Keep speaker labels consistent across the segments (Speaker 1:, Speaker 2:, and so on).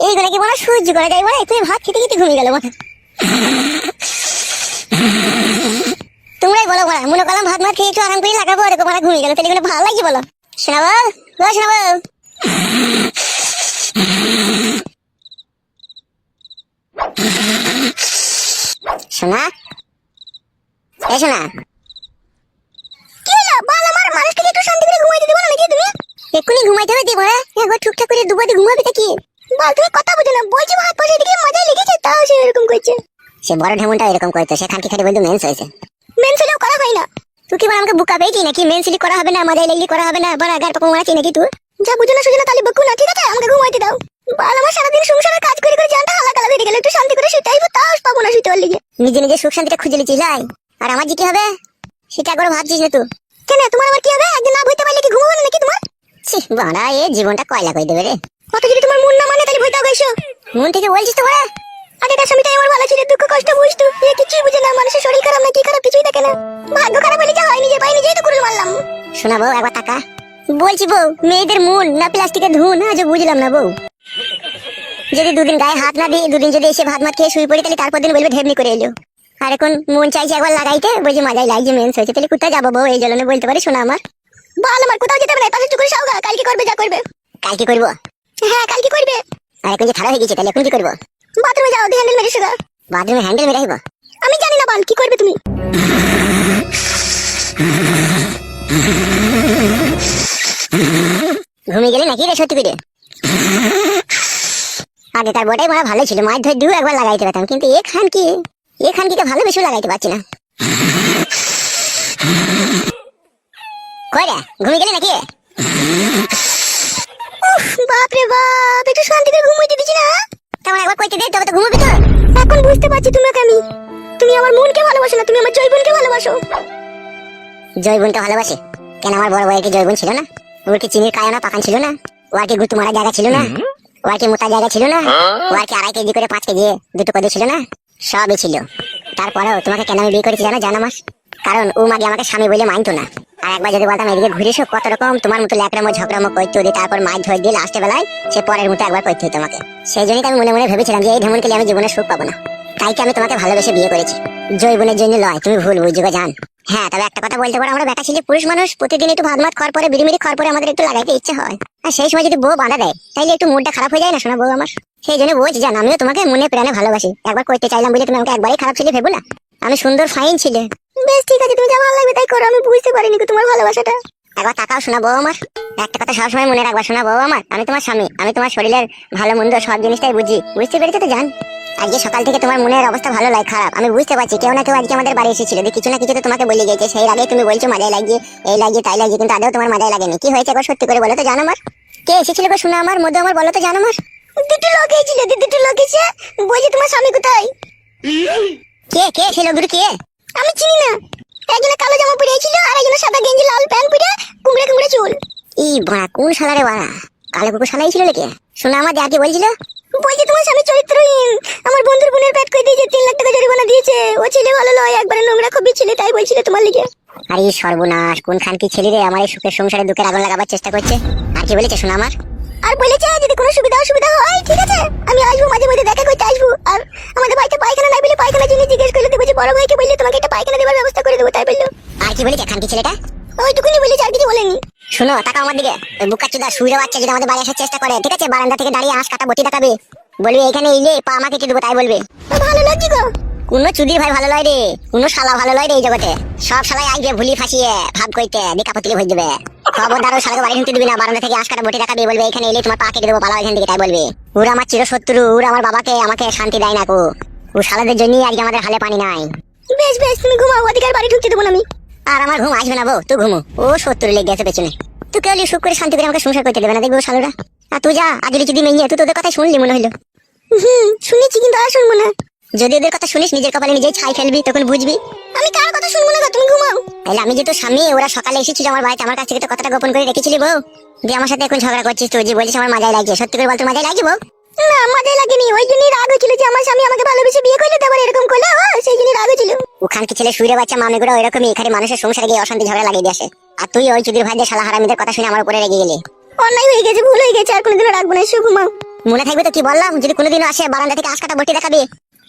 Speaker 1: এইগুলো কি বলা সহ্য করা যায় বলে? তুমি ভাত খেতে খেতে ঘুমিয়ে গেল মাথা। তোমরাই বলো বলা, মনে করলাম ভাত মাত খেয়ে একটু আরাম করে লাগাবো, দেখো মারা ঘুমিয়ে গেল। তাহলে এগুলো ভালো লাগছে বলো? শোনাবো শোনাবো। শোনা এই শোনা, কি হলো বল? আমার মানুষটাকে একটু শান্তি করে ঘুমাইতে দেবো না নাকি তুমি? এক্ষুনি ঘুমাইতে হবে দেবো না? একবার টুকটাক করে দুবারে ঘুমাবে তা কি? বল, তুমি কথা বুঝো না। বলছি ভাত বসে দিকে মজাই লেগেছে, তাও সে এরকম করছে। সে বড় ঢেমনটা এরকম করতো, সে খানকি খাটি বলতো মেন্স হয়েছে। মেন্স হলেও করা হয় না। তুই কি বল আমাকে বুকা পেয়েছি নাকি? মেন্সলি করা হবে না, মজাই লাগলি করা হবে না, বড় আগার পাপা মারাচ্ছি নাকি তুই? যা বুঝো না সুঝো না তাহলে বকু না, ঠিক আছে? আমাকে ঘুমাইতে দাও। বল, আমার সারাদিন সংসারের কাজ করে করে জানটা হালা কালা বেরিয়ে গেল, একটু শান্তি করে শুতে আইবো, তাও পাবো না শুতে পারলি। নিজে নিজে সুখ শান্তিটা খুঁজে লিছিস লাই, আর আমার যে কি হবে সেটা একবার ভাবছিস না তুই? কেন তোমার আবার কি হবে? একদিন না বইতে পারলে কি ঘুমাবো না নাকি তোমার? ছি বাড়া, এ জীবনটা কয়লা করে দেবে রে। কত যদি তোমার মন না মানে তাহলে ভইতে হবে এসো। মন থেকে বলছিস তো বড়া? আগেকার স্বামীটাই আমার ভালো ছিল, দুঃখ কষ্ট বুঝতো। এ কিছুই বুঝে না, মানুষের শরীর খারাপ না কি খারাপ কিছুই দেখে না। ভাগ্য খারাপ হলে যা হয় নিজে পাই নিজেই তো করে মারলাম। শোনা বউ, একবার টাকা বলছি বউ, মেয়েদের মন না প্লাস্টিকের ধুন, আজও বুঝলাম না বউ। যদি দুদিন গায়ে হাত না দিয়ে দুদিন যদি এসে ভাত মাত খেয়ে শুয়ে পড়ি, তাহলে তারপর দিন বলবে ঢেবনি করে এলো। আর এখন মন চাইছে একবার লাগাইতে, বলছি মজাই লাগছে মেন্স হয়েছে। তাহলে কোথায় যাবো বউ? এই জন্য বলতে পারি শোনা আমার। বল, আমার কোথাও যেতে হবে না, তাহলে একটু করে সাউগা, কালকে করবে যা করবে। কালকে করবো? হ্যাঁ কালকে করবে। আর এখন যে খারাপ হয়ে গেছে, তাহলে এখন কি করবো? বাথরুমে যাও, দিয়ে হ্যান্ডেল মেরে শুগা। বাথরুমে হ্যান্ডেল মেরে আইবো? আমি জানি না, বল কি করবে তুমি? ঘুমিয়ে গেলে নাকি রে সত্যি করে? আগেকার বটাই বড় ভালো ছিল, মাছ ধরে দু একবার লাগাইতে পারতাম, কিন্তু এখানকে ভালো বেশি লাগাইতে পারছি না। কই রে, ঘুমিয়ে গেলে নাকি? বাপরে বাপ, একটু শান্তি করে ঘুমাইতে দিছি না? তেমন একবার কইতে দে, তবে তো ঘুমাবি তো। এখন বুঝতে পারছি তোমাকে আমি। তুমি আমার মনকে ভালোবাসো না, তুমি আমার জয়বনকে ভালোবাসো। জয়বনকে ভালোবাসে? কেন আমার বড় ভাইয়ের কি জয়বন ছিল না? ওর কি চিনির কায়না পাকান ছিল না? ওর কি গুতু মারা জায়গা ছিল না? ওর কি মোটা জায়গা ছিল না? ওর কি 2.5 কেজি করে 5 কেজি দুটো কদে ছিল না? সবই ছিল। তারপরেও তোমাকে কেন আমি বিয়ে করেছি জানো? জানো মাস? কারণ ও মাগে আমাকে স্বামী বলে মানতো না। আর একবার যদি বলতাম এদিকে ঘুরে এসো, কত রকম তোমার মতো ল্যাকড়ামো ঝগড়ামো করতে ওদের, তারপর মাছ ধরে দিয়ে লাস্টে বেলায় সে পরের মতো একবার করতে হতো তোমাকে। সেই জন্যই আমি মনে মনে ভেবেছিলাম যে এই ঢেমনকে আমি জীবনে সুখ পাবো না। তাই কি আমি তোমাকে ভালোবেসে বিয়ে করেছি, জয়বনের জন্য লয়। তুমি ভুল বুঝবে জান। হ্যাঁ, তবে একটা কথা বলতে পারো, আমরা বেটা ছেলে পুরুষ মানুষ, প্রতিদিন একটু ভাত মাত খাওয়ার পরে বিড়িমিড়ি খাওয়ার পরে আমাদের একটু লাগাইতে ইচ্ছে হয়। আর সেই সময় যদি বউ বাঁধা দেয়, তাইলে একটু মুডটা খারাপ হয়ে যায় না শোনা বউ আমার? সেই জন্য বলছি জান, আমিও তোমাকে মনে প্রাণে ভালোবাসি। একবার করতে চাইলাম বলে তুমি আমাকে একবারই খারাপ ছেলে ভেবো না। আমি সুন্দর ফাইন ছিলে। বেশ ঠিক আছে, তুমি যা ভালো লাগবে তাই করো। আমি বুঝতে পারিনি তোমার ভালোবাসাটা। একবার তাকাও শোনা বউ আমার। একটা কথা সবসময় মনে রাখবা শোনা বউ আমার, আমি তোমার স্বামী, আমি তোমার শরীরের ভালো মন্দ সব জিনিসটাই বুঝি। বুঝতে পেরেছো তো জান? আজকে সকাল থেকে তোমার মনের অবস্থা ভালো লাগে খারাপ আমি বুঝতে পারছি। কেউ না কেউ আজকে আমাদের বাড়ি এসেছিল, কিছু না কিছু তো তোমাকে বলে গেছে। সেই আগে তুমি বলছো মজাই লাগছে, এই লাগছে তাই লাগছে, কিন্তু আদৌ তোমার মজাই লাগেনি। কি হয়েছে একবার সত্যি করে বলো তো জানো আমার? কে এসেছিল গো শোনা আমার মধ্যে আমার, বলো তো জানো আমার? দুটো লোক এসেছিল, দুটো লোক এসে বলছে তোমার স্বামী কোথায়। কে ছিল গুরু? কে? আমি চিনি না। একজনে কালো জামা পরে ছিল, আর একজনে সাদা গেঞ্জি লাল প্যান্ট পরে কুমড়ে কুমড়ে চুল। ই বাড়া, কোন শালা রে বাড়া? কালো কুকুর শালাই ছিল নাকি? শোনা আমার যা কি বলছিল, বলছে তোমার স্বামী চরিত্রহীন, আমার বন্ধুর বোনের পেট করে দিয়েছে, 3 লাখ টাকা জরিমানা দিয়েছে, ও ছেলে ভালো নয়, একবারে নোংরা খুবই ছেলে, তাই বলছিল তোমার লিগে। আরে সর্বনাশ, কোন খান কি ছেলে রে আমার এই সুখের সংসারে দুঃখের আগুন লাগাবার চেষ্টা করছে। আর কি বলেছে শোনা আমার? আর বলেছে যদি কোনো সুবিধা অসুবিধা হয় ঠিক আছে আমি আসবো, মাঝে মাঝে দেখা করতে আসবো। আর আমাদের ভাইকে পায়খানা নাই বলে পায়খানা জন্য জিজ্ঞেস করলে দেবো, যে বড় ভাইকে বললে তোমাকে একটা পায়খানা দেওয়ার ব্যবস্থা করে দেবো, তাই বললো। আর কি বলেছে খান কি ছেলেটা? ওইটুকুনি বলেছে, আর কিছু বলেনি। শোনো তাকাও আমার দিকে, ওই বুকাচুদা শুইরে বাচ্চা যদি আমাদের বাড়ি আসার চেষ্টা করে, ঠিক আছে, বারান্দা থেকে দাঁড়িয়ে আঁশ কাটা বটি দেখাবে, বলবি এখানে এলে পা আমাকে কেটে দেবো, তাই বলবে। ভালো লাগছে গো। কোনো চুদির ভাই ভালো লয় রে, কোনো শালা ভালো লয় রে এই জগতে। সব শালাই আইবে ভুলি ফাঁসিয়ে ভাব কইতে দিকাপতিলে ভরে দেবে। খবরদার ওই শালাকে বাড়ি ঢুকতে দিবি না, বারান্দা থেকে আঁশ কাটা বটি দেখাবে, বলবে এখানে এলে তোমার পা কেটে দেবো, পালাও এখান থেকে, তাই বলবে। ওরা আমার চিরশত্রু, ওরা আমার বাবাকে আমাকে শান্তি দেয় না কো। ও শালাদের জন্যই আজকে আমাদের হালে পানি নাই। বেশ বেশ, তুমি ঘুমাও, অধিকার বাড়ি ঢুকতে দেবো না আমি। আর আমার ঘুম আসবে না বউ, তুই ঘুমো, ও শত্রু লেগে গেছে পেছনে। তুই কেউ সুখ করে শান্তি করে আমাকে সংসার করতে দেবে না, দেখবো শালুরা। আর তুই যা, আজ যদি মেয়ে তুই তোদের কথাই শুনলি মনে হইলো। শুনেছি কিন্তু আর শুনবো না। যদি ওদের কথা শুনিস নিজের কপালে নিজেই ছাই ফেলবি, তখন বুঝবি। আমি কার কথা শুনবো না, তুমি ঘুমাও। তাহলে আমি যে তোর স্বামী, ওরা সকালে এসেছিল আমার বাড়িতে, আমার কাছ থেকে তো কথাটা গোপন করে রেখেছিলি বউ, দিয়ে আমার সাথে এখন ঝগড়া করছিস তুই, যে বলছিস আমার মজাই লাগছে। সত্যি করে বল তোর মজাই লাগছে বউ? না মজাই লাগেনি, ওই জন্যই রাগ হয়েছিল যে আমার স্বামী আমাকে ভালোবেসে বিয়ে করলে তারপর এরকম করলে, সেই জন্যই রাগ হয়েছিল। ওখানকে ছেলে শুইরে বাচ্চা মামনিগুলো এরকমই, এখানে মানুষের সংসারে গিয়ে অশান্তি ঝগড়া লাগিয়ে দিয়ে আসে। আর তুই ওই চুদির ভাইদের শালা হারামিদের কথা শুনে আমার উপরে রেগে গেলি। অন্যায় হয়ে গেছে, ভুল হয়ে গেছে, আর কোনোদিনও রাখবো না। এসো ঘুমাও। মনে থাকবে তো কি বললাম? যদি কোনোদিনও আসে বারান্দা থেকে আঁশ কাটা বটি দেখাবি।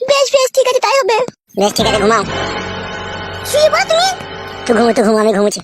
Speaker 1: বেশ বেশ ঠিক আছে, তাই হবে। বেশ ঠিক আছে, ঘুমাও। শুয়ে পড়ো তুমি। তুই ঘুমো, আমি ঘুমোচ্ছি।